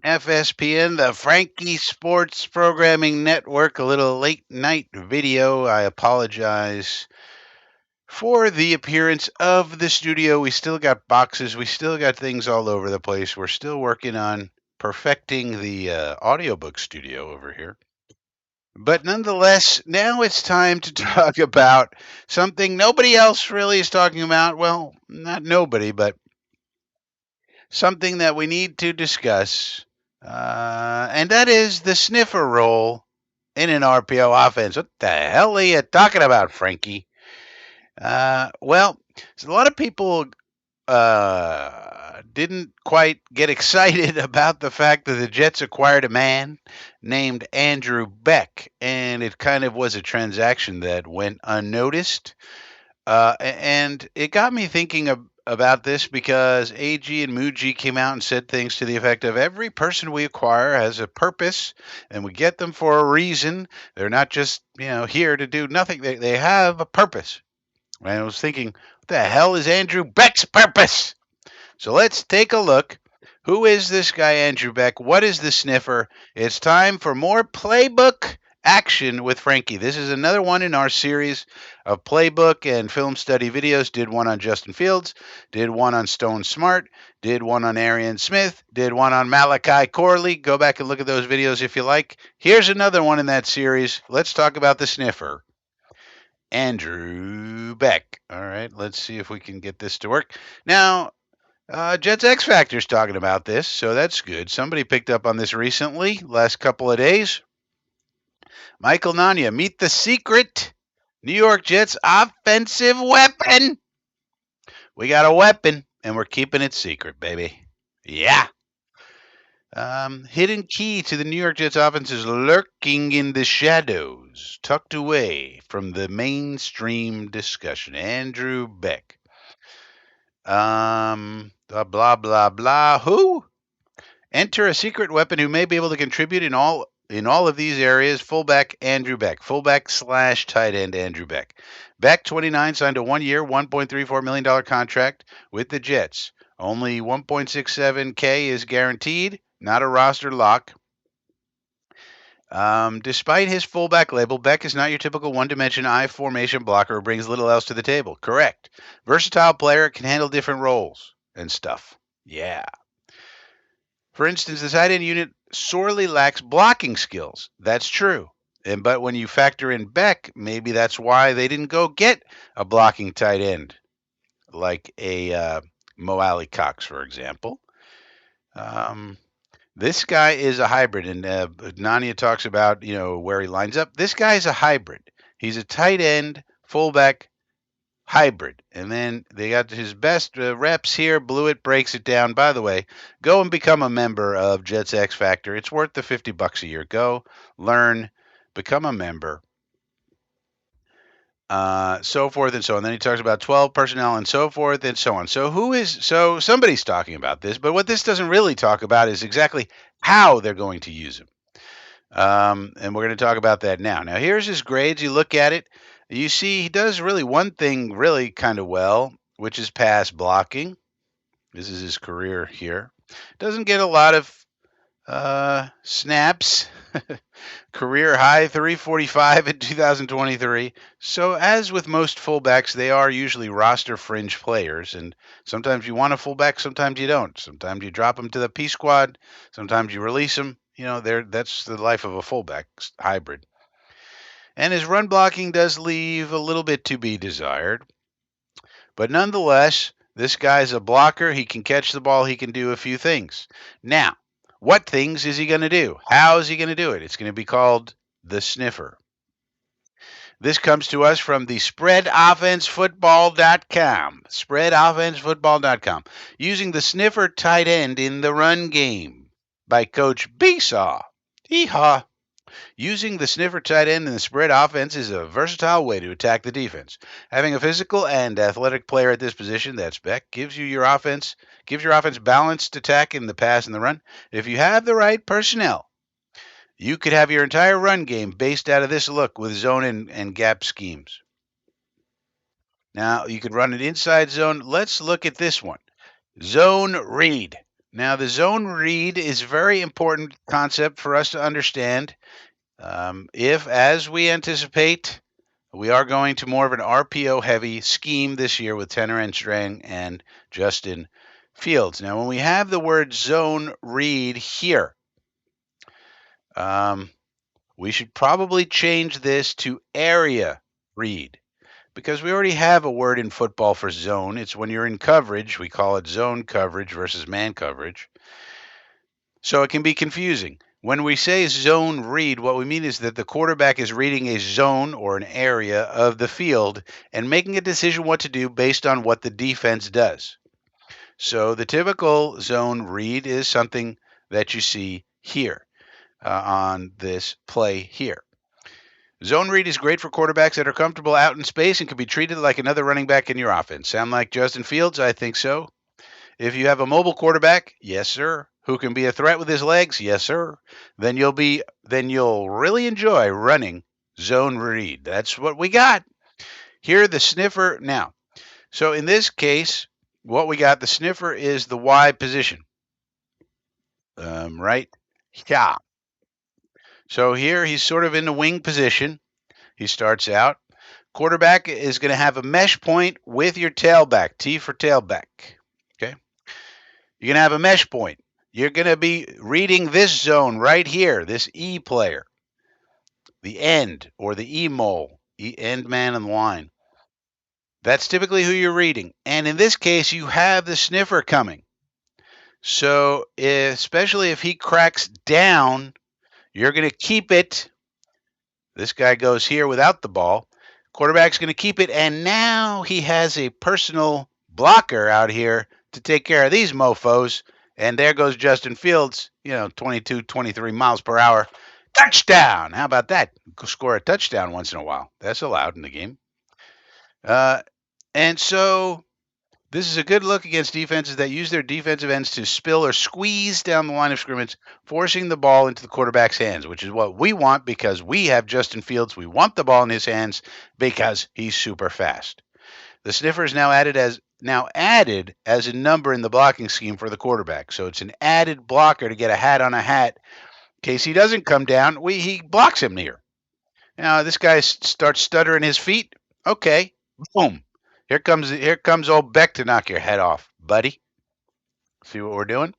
FSPN, the Frankie Sports Programming Network, a little late night video. I apologize for the appearance of the studio. We still got boxes, we still got things all over the place. We're still working on perfecting the audiobook studio over here. But nonetheless, now it's time to talk about something nobody else really is talking about. Well, not nobody, but something that we need to discuss, and that is the sniffer role in an RPO offense. What the hell are you talking about, Frankie? Well, a lot of people didn't quite get excited about the fact that the Jets acquired a man named Andrew Beck, and it kind of was a transaction that went unnoticed. And it got me thinking about this because AG and Muji came out and said things to the effect of every person we acquire has a purpose and we get them for a reason. They're not just, here to do nothing. They have a purpose. And I was thinking, what the hell is Andrew Beck's purpose? So let's take a look. Who is this guy, Andrew Beck? What is the sniffer? It's time for more playbook action with Frankie. This is another one in our series of playbook and film study videos. Did one on Justin Fields, did one on Stone Smart, did one on Arian Smith, did one on Malachi Corley. Go back and look at those videos if you like. Here's another one in that series. Let's talk about the sniffer. Andrew Beck. All right, let's see if we can get this to work. Now, Jets X Factor's talking about this, so that's good. Somebody picked up on this recently, last couple of days. Michael Nania, meet the secret New York Jets offensive weapon. We got a weapon, and we're keeping it secret, baby. Yeah. Hidden key to the New York Jets offense is lurking in the shadows, tucked away from the mainstream discussion. Andrew Beck. Blah, blah, blah. Who? Enter a secret weapon who may be able to contribute in all of these areas. Fullback Andrew Beck. Fullback / tight end Andrew Beck. Beck, 29, signed a 1-year, $1.34 million contract with the Jets. Only $1.67K is guaranteed, not a roster lock. Despite his fullback label, Beck is not your typical one-dimension I formation blocker who brings little else to the table. Correct. Versatile player, can handle different roles and stuff. Yeah. For instance, the tight end unit sorely lacks blocking skills. That's true. But when you factor in Beck, maybe that's why they didn't go get a blocking tight end like a Mo Alley Cox, for example. This guy is a hybrid, and Nania talks about where he lines up. This guy is a hybrid. He's a tight end, fullback hybrid. And then they got his best reps here. Blewett breaks it down. By the way, go and become a member of Jets X Factor. It's worth the $50 a year. Go, learn, become a member. So forth and so on. Then he talks about 12 personnel and so forth and so on. So somebody's talking about this, but what this doesn't really talk about is exactly how they're going to use him. And we're going to talk about that now. Now, here's his grades. You look at it. You see he does really one thing really kind of well, which is pass blocking. This is his career here. Doesn't get a lot of snaps. Career high 345 in 2023. So as with most fullbacks, they are usually roster fringe players, and sometimes you want a fullback, sometimes you don't. Sometimes you drop them to the P squad, sometimes you release them. That's the life of a fullback hybrid. And his run blocking does leave a little bit to be desired. But nonetheless, this guy's a blocker. He can catch the ball. He can do a few things. Now, what things is he going to do? How is he going to do it? It's going to be called the sniffer. This comes to us from the spreadoffensefootball.com. Spreadoffensefootball.com. Using the sniffer tight end in the run game by Coach Besaw. Hee-haw. Using the sniffer tight end in the spread offense is a versatile way to attack the defense. Having a physical and athletic player at this position, that's Beck, gives your offense balanced attack in the pass and the run. If you have the right personnel, you could have your entire run game based out of this look with zone and gap schemes. Now, you could run an inside zone. Let's look at this one. Zone read. Now, the zone read is a very important concept for us to understand. If, as we anticipate, we are going to more of an RPO heavy scheme this year with Tanner Enstrang and Justin Fields. Now, when we have the word zone read here, we should probably change this to area read because we already have a word in football for zone. It's when you're in coverage, we call it zone coverage versus man coverage. So it can be confusing. When we say zone read, what we mean is that the quarterback is reading a zone or an area of the field and making a decision what to do based on what the defense does. So the typical zone read is something that you see here on this play here. Zone read is great for quarterbacks that are comfortable out in space and can be treated like another running back in your offense. Sound like Justin Fields? I think so. If you have a mobile quarterback, yes, sir, who can be a threat with his legs, yes, sir, then you'll really enjoy running zone read. That's what we got. Here, the sniffer now. So in this case, what we got, the sniffer is the Y position. Right? Yeah. So here he's sort of in the wing position. He starts out. Quarterback is going to have a mesh point with your tailback, T for tailback. Okay. You're going to have a mesh point. You're going to be reading this zone right here, this E player, the end or the E mole, end man on the line. That's typically who you're reading. And in this case, you have the sniffer coming. So especially if he cracks down, you're going to keep it. This guy goes here without the ball. Quarterback's going to keep it. And now he has a personal blocker out here to take care of these mofos. And there goes Justin Fields, 22, 23 miles per hour. Touchdown. How about that? Score a touchdown once in a while. That's allowed in the game. And so this is a good look against defenses that use their defensive ends to spill or squeeze down the line of scrimmage, forcing the ball into the quarterback's hands, which is what we want because we have Justin Fields. We want the ball in his hands because he's super fast. The sniffer is now added as a number in the blocking scheme for the quarterback. So it's an added blocker to get a hat on a hat. In case he doesn't come down, he blocks him here. Now this guy starts stuttering his feet. Okay, boom. Here comes old Beck to knock your head off, buddy. See what we're doing?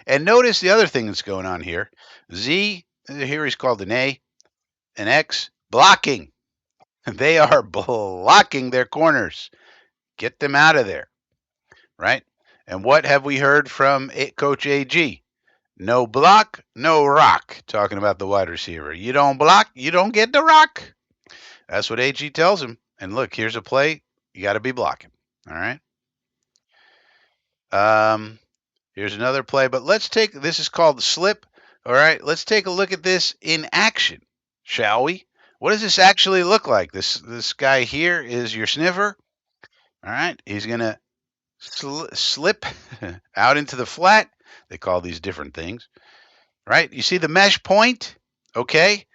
And notice the other thing that's going on here. Z, here he's called an A, an X, blocking. They are blocking their corners. Get them out of there, right? And what have we heard from Coach AG? No block, no rock. Talking about the wide receiver. You don't block, you don't get the rock. That's what AG tells him. And look, here's a play. You got to be blocking. All right. Here's another play, but this is called the slip. All right. Let's take a look at this in action, shall we? What does this actually look like? This guy here is your sniffer. All right. He's going to slip out into the flat. They call these different things, right? You see the mesh point? Okay.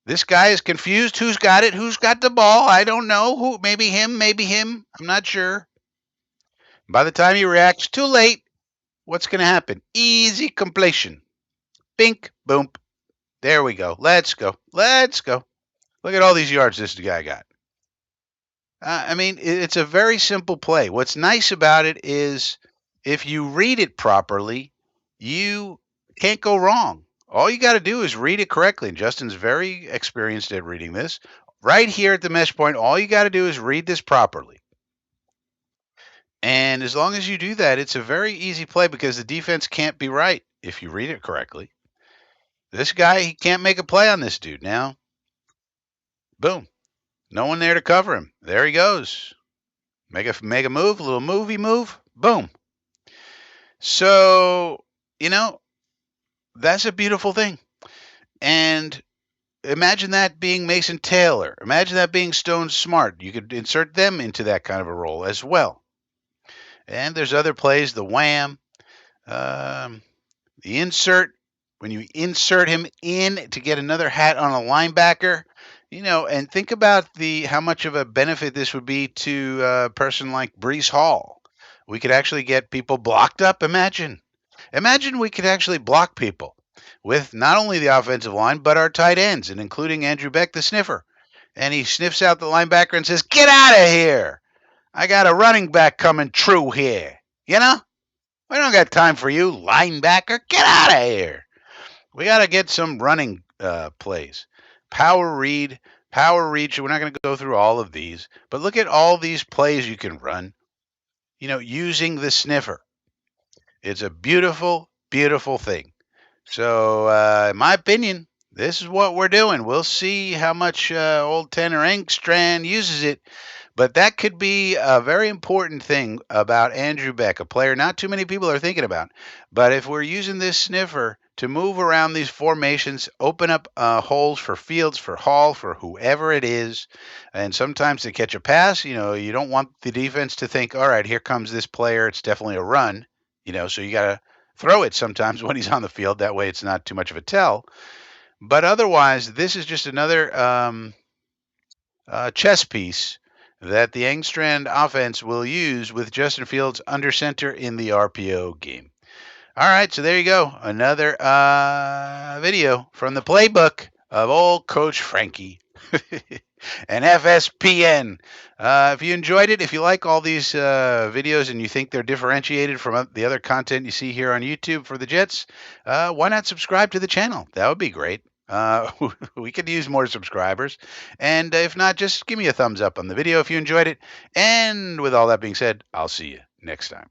This guy is confused. Who's got it? Who's got the ball? I don't know. Who? Maybe him. Maybe him. I'm not sure. By the time he reacts, too late. What's going to happen? Easy completion. Bink, boom. There we go. Let's go. Let's go. Look at all these yards this guy got. It's a very simple play. What's nice about it is if you read it properly, you can't go wrong. All you got to do is read it correctly. And Justin's very experienced at reading this. Right here at the mesh point, all you got to do is read this properly. And as long as you do that, it's a very easy play because the defense can't be right if you read it correctly. This guy, he can't make a play on this dude now. Boom. No one there to cover him. There he goes. Make a move, a little movie move. Boom. So, that's a beautiful thing. And imagine that being Mason Taylor. Imagine that being Stone Smart. You could insert them into that kind of a role as well. And there's other plays, the wham, the insert. When you insert him in to get another hat on a linebacker, and think about how much of a benefit this would be to a person like Breece Hall We could actually get people blocked up. Imagine we could actually block people with not only the offensive line, but our tight ends, and including Andrew Beck, the sniffer. And he sniffs out the linebacker and says, "Get out of here. I got a running back coming true here. You know, we don't got time for you, linebacker. Get out of here." We got to get some running plays. Power read, power reach. We're not going to go through all of these, but look at all these plays you can run, using the sniffer. It's a beautiful, beautiful thing. So, in my opinion, this is what we're doing. We'll see how much old Tanner Engstrand uses it, but that could be a very important thing about Andrew Beck, a player not too many people are thinking about. But if we're using this sniffer to move around these formations, open up holes for Fields, for Hall, for whoever it is, and sometimes to catch a pass, you don't want the defense to think, all right, here comes this player. It's definitely a run, so you got to throw it sometimes when he's on the field. That way it's not too much of a tell. But otherwise, this is just another chess piece that the Engstrand offense will use with Justin Fields under center in the RPO game. All right, so there you go. Another video from the playbook of old Coach Frankie and FSPN. If you enjoyed it, if you like all these videos and you think they're differentiated from the other content you see here on YouTube for the Jets, why not subscribe to the channel? That would be great. We could use more subscribers. And if not, just give me a thumbs up on the video if you enjoyed it. And with all that being said, I'll see you next time.